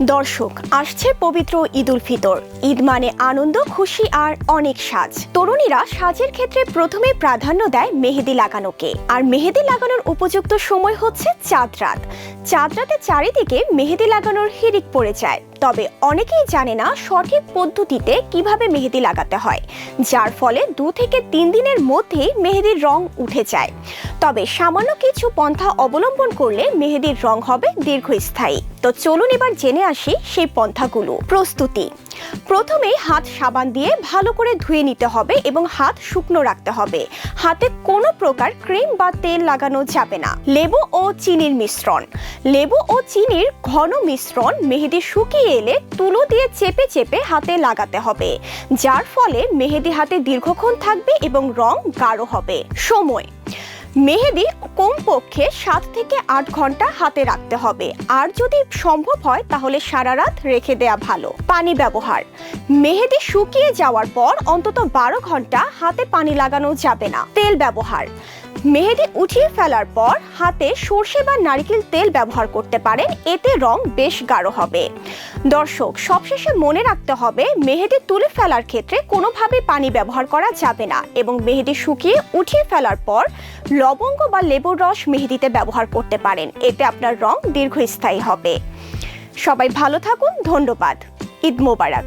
দর্শক, আসছে পবিত্র ঈদ উল ফিতর। ঈদ মানে আনন্দ, খুশি আর অনেক সাজ। তরুণীরা সাজের ক্ষেত্রে প্রথমে প্রাধান্য দেয় মেহেদি লাগানোকে। আর মেহেদি লাগানোর উপযুক্ত সময় হচ্ছে চাঁদ রাত। চাঁদ রাতে চারিদিকে মেহেদি লাগানোর হিড়িক পড়ে যায়। তবে অনেকেই জানে না সঠিক পদ্ধতিতে কিভাবে মেহেদি লাগাতে হয়, যার ফলে 2 থেকে 3 দিনের মধ্যেই মেহেদির রং উঠে যায়। তবে সামান্য কিছু পন্থা অবলম্বন করলে মেহেদির রং হবে দীর্ঘস্থায়ী। তো চলুন এবার জেনে আসি সেই পন্থাগুলো। প্রস্তুতি: প্রথমেই হাত সাবান দিয়ে ভালো করে ধুয়ে নিতে হবে এবং হাত শুকনো রাখতে হবে। হাতে কোনো প্রকার ক্রিম বা তেল লাগানো যাবে না। লেবু ও চিনির মিশ্রণ: লেবু ও চিনির ঘন মিশ্রণ মেহেদি শুকিয়ে এলে তুলো দিয়ে চেপে চেপে হাতে লাগাতে হবে, যার ফলে মেহেদি হাতে দীর্ঘক্ষণ থাকবে এবং রং গাঢ় হবে। সময়: মেহেদি কমপক্ষে 7 থেকে 8 ঘন্টা হাতে রাখতে হবে, আর যদি সম্ভব হয় তাহলে সারা রাত রেখে দেয়া ভালো। পানি ব্যবহার: মেহেদি শুকিয়ে যাওয়ার পর অন্তত 12 ঘন্টা হাতে পানি লাগানো যাবে না। তেল ব্যবহার: মেহেদি উঠিয়ে ফেলার পর হাতে সরষে বা নারকেল তেল ব্যবহার করতে পারেন, এতে রং বেশ গাঢ় হবে। দর্শক, সবশেষে মনে রাখতে হবে মেহেদি তুলে ফেলার ক্ষেত্রে কোনোভাবে পানি ব্যবহার করা যাবে না এবং মেহেদি শুকিয়ে উঠিয়ে ফেলার পর লবঙ্গ বা লেবুর রস মেহেদিতে ব্যবহার করতে পারেন, এতে আপনার রং দীর্ঘস্থায়ী হবে। সবাই ভালো থাকুন, ধন্যবাদ। ঈদ মোবারক।